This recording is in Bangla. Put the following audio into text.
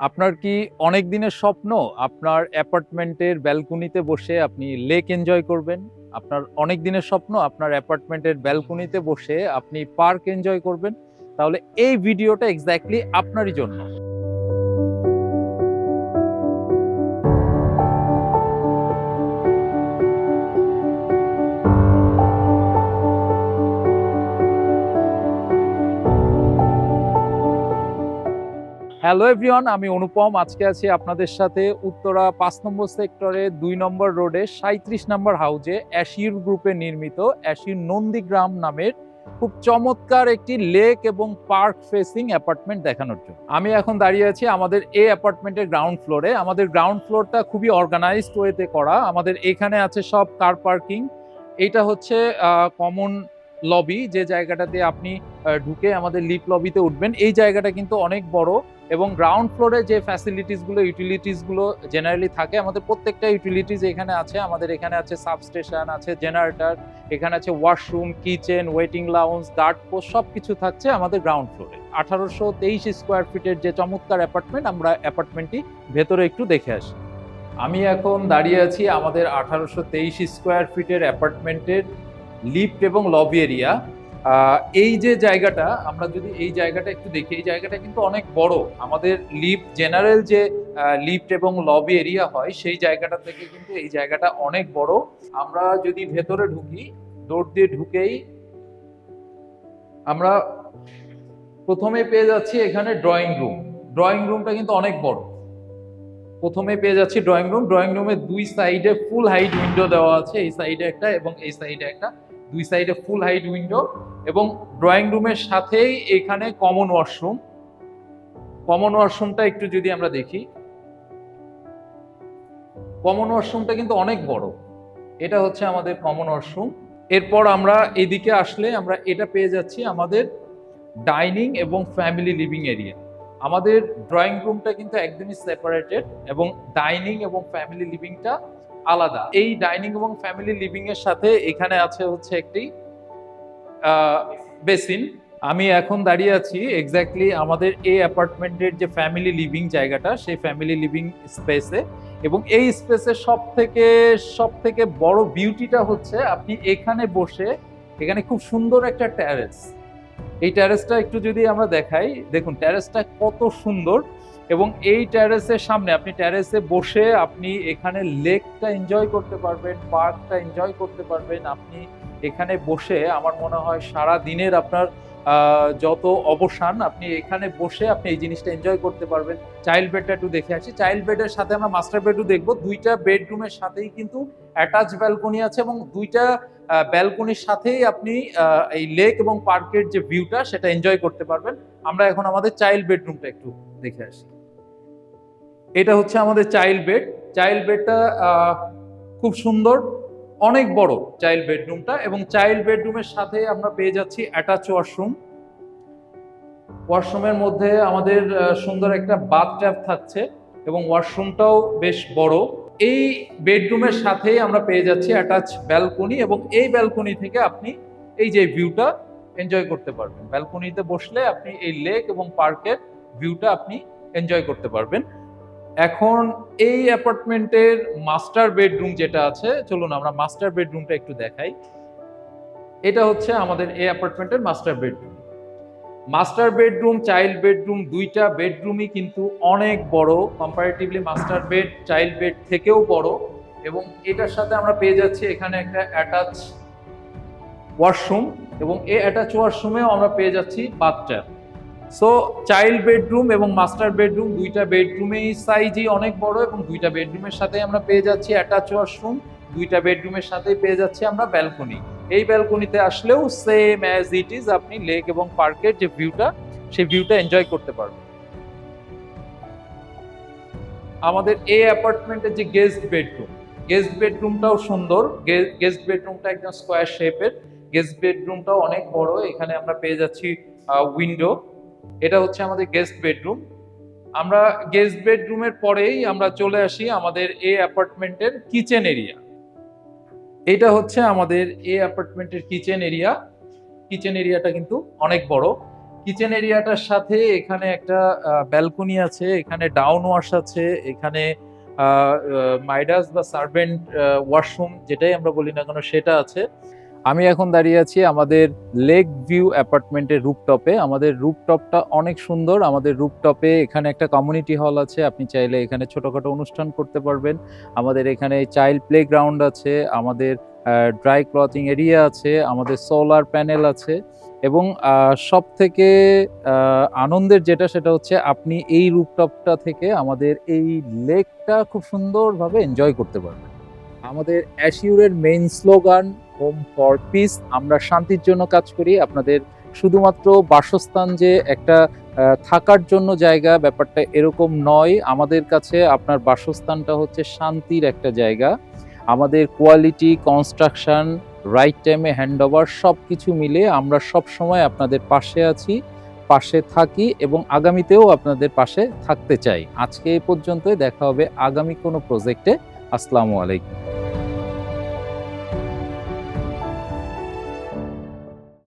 আপনার কি অনেক দিনের স্বপ্ন আপনার অ্যাপার্টমেন্টের ব্যালকনিতে বসে আপনি লেক এনজয় করবেন? আপনার অনেক দিনের স্বপ্ন আপনার অ্যাপার্টমেন্টের ব্যালকনিতে বসে আপনি পার্ক এনজয় করবেন? তাহলে এই ভিডিওটা এক্স্যাক্টলি আপনারই জন্য। হ্যালো এভরিওয়ান, আমি অনুপম। আজকে আছি আপনাদের সাথে উত্তরা ৫ নম্বর সেক্টরে ২ নম্বর রোডে ৩৭ নম্বর হাউজে অ্যাশির গ্রুপে নির্মিত অ্যাশির নন্দীগ্রাম নামের খুব চমৎকার একটি লেক এবং পার্ক ফেসিং অ্যাপার্টমেন্ট দেখানোর জন্য। আমি এখন দাঁড়িয়ে আছি আমাদের এই অ্যাপার্টমেন্টের গ্রাউন্ড ফ্লোরে। আমাদের গ্রাউন্ড ফ্লোরটা খুবই অর্গানাইজড ওয়েতে করা। আমাদের এখানে আছে সব কার পার্কিং। এইটা হচ্ছে কমন লবি, যে জায়গাটাতে আপনি ঢুকে আমাদের লিফট লবিতে উঠবেন। এই জায়গাটা কিন্তু অনেক বড় এবং গ্রাউন্ড ফ্লোরে যে ফ্যাসিলিটিসগুলো ইউটিলিটিসগুলো জেনারেলি থাকে, আমাদের প্রত্যেকটা ইউটিলিটিস এখানে আছে। আমাদের এখানে আছে সাবস্টেশন, আছে জেনারেটর, এখানে আছে washroom, kitchen, waiting lounge, guard post, সবকিছু থাকছে আমাদের গ্রাউন্ড ফ্লোরে। 1823 স্কোয়ার ফিটের যে চমৎকার অ্যাপার্টমেন্ট, আমরা অ্যাপার্টমেন্টটি ভেতরে একটু দেখে আসি। আমি এখন দাঁড়িয়ে আছি আমাদের 1823 স্কোয়ার ফিটের অ্যাপার্টমেন্টের লিফট এবং লবি এরিয়া। এই যে জায়গাটা, আমরা যদি এই জায়গাটা একটু দেখি, এই জায়গাটা কিন্তু অনেক বড়। আমাদের লিফট জেনারেল যে লিফট এবং লবি এরিয়া হয়, সেই জায়গাটা থেকে কিন্তু এই জায়গাটা অনেক বড়। আমরা যদি ভেতরে ঢুকি, ডোর দিয়ে ঢুকেই আমরা প্রথমে পেয়ে যাচ্ছি এখানে ড্রয়িং রুম। ড্রয়িং রুমটা কিন্তু অনেক বড়। প্রথমে পেয়ে যাচ্ছি ড্রয়িং রুম। ড্রয়িং রুমের দুই সাইডে ফুল হাইট উইন্ডো দেওয়া আছে, এই সাইডে একটা এবং এই সাইডে একটা, দুই সাইডে ফুল হাইট উইন্ডো। এবং ড্রয়িং রুমের সাথেই এখানে কমন ওয়াশরুম। কমন ওয়াশরুমটা একটু যদি আমরা দেখি, কমন ওয়াশরুমটা কিন্তু অনেক বড়। এটা হচ্ছে আমাদের কমন ওয়াশরুম। এরপর আমরা এদিকে আসলে আমরা এটা পেয়ে যাচ্ছি আমাদের ডাইনিং এবং ফ্যামিলি লিভিং এরিয়া। আমাদের ড্রয়িং রুমটা কিন্তু একদমই সেপারেটেড এবং ডাইনিং এবং ফ্যামিলি লিভিংটা আলাদা। এই ডাইনিং এবং ফ্যামিলি লিভিং এর সাথে এখানে আছে হচ্ছে একটি বেসিন। আমি এখন দাঁড়িয়ে আছি এক্স্যাক্টলি আমাদের এই অ্যাপার্টমেন্টের যে ফ্যামিলি লিভিং জায়গাটা, সেই ফ্যামিলি লিভিং স্পেসে। এবং এই স্পেসের সব থেকে বড় বিউটিটা হচ্ছে আপনি এখানে বসে, এখানে খুব সুন্দর একটা ট্যারেস। এই ট্যারেসটা একটু যদি আমরা দেখাই, দেখুন ট্যারেসটা কত সুন্দর। এবং এই ট্যারেসের সামনে আপনি ট্যারেসে বসে আপনি এখানে লেকটা এনজয় করতে পারবেন, পার্কটা এনজয় করতে পারবেন। আপনি এখানে বসে আমার মনে হয় সারা দিনের আপনার যত অবসান, আপনি এখানে বসে আপনি এই জিনিসটা এনজয় করতে পারবেন। চাইল্ড বেডটা একটু দেখে আসি। চাইল্ড বেডের সাথে আমরা মাস্টার বেডও দেখবো। দুইটা বেডরুমের সাথেই কিন্তু অ্যাটাচ ব্যালকনি আছে এবং দুইটা ব্যালকনির সাথেই আপনি এই লেক এবং পার্কের যে ভিউটা, সেটা এনজয় করতে পারবেন। আমরা এখন আমাদের চাইল্ড বেডরুমটা একটু দেখে আসি। এটা হচ্ছে আমাদের চাইল্ড বেড। চাইল্ড বেডটা খুব সুন্দর, অনেক বড় চাইল্ড বেডরুমটা। এবং চাইল্ড বেডরুমের সাথে আমরা পেয়ে যাচ্ছি অ্যাটাচ ওয়াশরুম। ওয়াশরুমের মধ্যে আমাদের সুন্দর একটা বাথট্যাব থাকছে এবং ওয়াশরুমটাও বেশ বড়। এই বেডরুমের সাথেই আমরা পেয়ে যাচ্ছি অ্যাটাচ ব্যালকনি এবং এই ব্যালকনি থেকে আপনি এই যে ভিউটা এনজয় করতে পারবেন। ব্যালকনিতে বসলে আপনি এই লেক এবং পার্কের ভিউটা আপনি এনজয় করতে পারবেন। এখন এই অ্যাপার্টমেন্টের মাস্টার বেডরুম যেটা আছে, চলুন আমরা মাস্টার বেডরুমটা একটু দেখাই। এটা হচ্ছে আমাদের এই অ্যাপার্টমেন্টের master bedroom. Master bedroom, child bedroom, দুইটা বেডরুমই কিন্তু অনেক বড়। Comparatively master bed child bed থেকেও বড়। এবং এটার সাথে আমরা পেয়ে যাচ্ছি এখানে একটা অ্যাটাচ ওয়াশরুম এবং এই অ্যাটাচ ওয়াশরুমেও আমরা পেয়ে যাচ্ছি বাথট্যাব। সো চাইল্ড বেডরুম এবং মাস্টার বেডরুম, দুইটা বেডরুমেই সাইজই অনেক বড় এবং দুইটা বেডরুমের সাথে আমরা পেয়ে যাচ্ছি অ্যাটাচ ওয়াশরুম। দুইটা বেডরুমের সাথেই পেয়ে যাচ্ছি আমরা ব্যালকনি। এই ব্যালকনিতে আসলেও সেম অ্যাজ ইট ইজ আপনি লেক এবং পার্কের যে ভিউটা, সেই ভিউটা এনজয় করতে পারবেন। আমাদের এই অ্যাপার্টমেন্টের যে গেস্ট বেডরুমটাও সুন্দর। গেস্ট বেডরুমটা একদম স্কোয়ার শেপের। গেস্ট বেডরুমটাও অনেক বড়। এখানে আমরা পেয়ে যাচ্ছি উইন্ডো। এটা হচ্ছে আমাদের গেস্ট বেডরুম। আমরা গেস্ট বেডরুমের পরেই আমরা চলে আসি আমাদের এই অ্যাপার্টমেন্টের কিচেন এরিয়া। এটা হচ্ছে আমাদের এই অ্যাপার্টমেন্টের কিচেন এরিয়া। কিচেন এরিয়াটা কিন্তু অনেক বড়। কিচেন এরিয়াটার সাথে এখানে একটা ব্যালকনি আছে, এখানে ডাউন ওয়াশ আছে, এখানে মাইডাস বা সার্ভেন্ট ওয়াশরুম যেটাই আমরা বলি না কেন সেটা আছে। আমি এখন দাঁড়িয়ে আছি আমাদের লেক ভিউ অ্যাপার্টমেন্টের রুফটপে। আমাদের রুফটপটা অনেক সুন্দর। আমাদের রুফটপে এখানে একটা কমিউনিটি হল আছে, আপনি চাইলে এখানে ছোটখাটো অনুষ্ঠান করতে পারবেন। আমাদের এখানে চাইল্ড প্লে গ্রাউন্ড আছে, আমাদের ড্রাই ক্লথিং এরিয়া আছে, আমাদের সোলার প্যানেল আছে এবং সব থেকে আনন্দের যেটা সেটা হচ্ছে আপনি এই রুফটপটা থেকে আমাদের এই লেকটা খুব সুন্দরভাবে এনজয় করতে পারবেন। আমাদের অ্যাসিউরের main slogan home for peace. আমরা শান্তির জন্য কাজ করি। আপনাদের শুধুমাত্র বাসস্থান যে একটা থাকার জন্য জায়গা, ব্যাপারটা এরকম নয়। আমাদের কাছে আপনার বাসস্থানটা হচ্ছে শান্তির একটা জায়গা। আমাদের কোয়ালিটি, কনস্ট্রাকশন, রাইট টাইমে হ্যান্ডওভার সবকিছু মিলে আমরা সবসময় আপনাদের পাশে আছি, পাশে থাকি এবং আগামীতেও আপনাদের পাশে থাকতে চাই। আজকে এই পর্যন্তই, দেখা হবে আগামী কোনো প্রজেক্টে। আসসালামু আলাইকুম।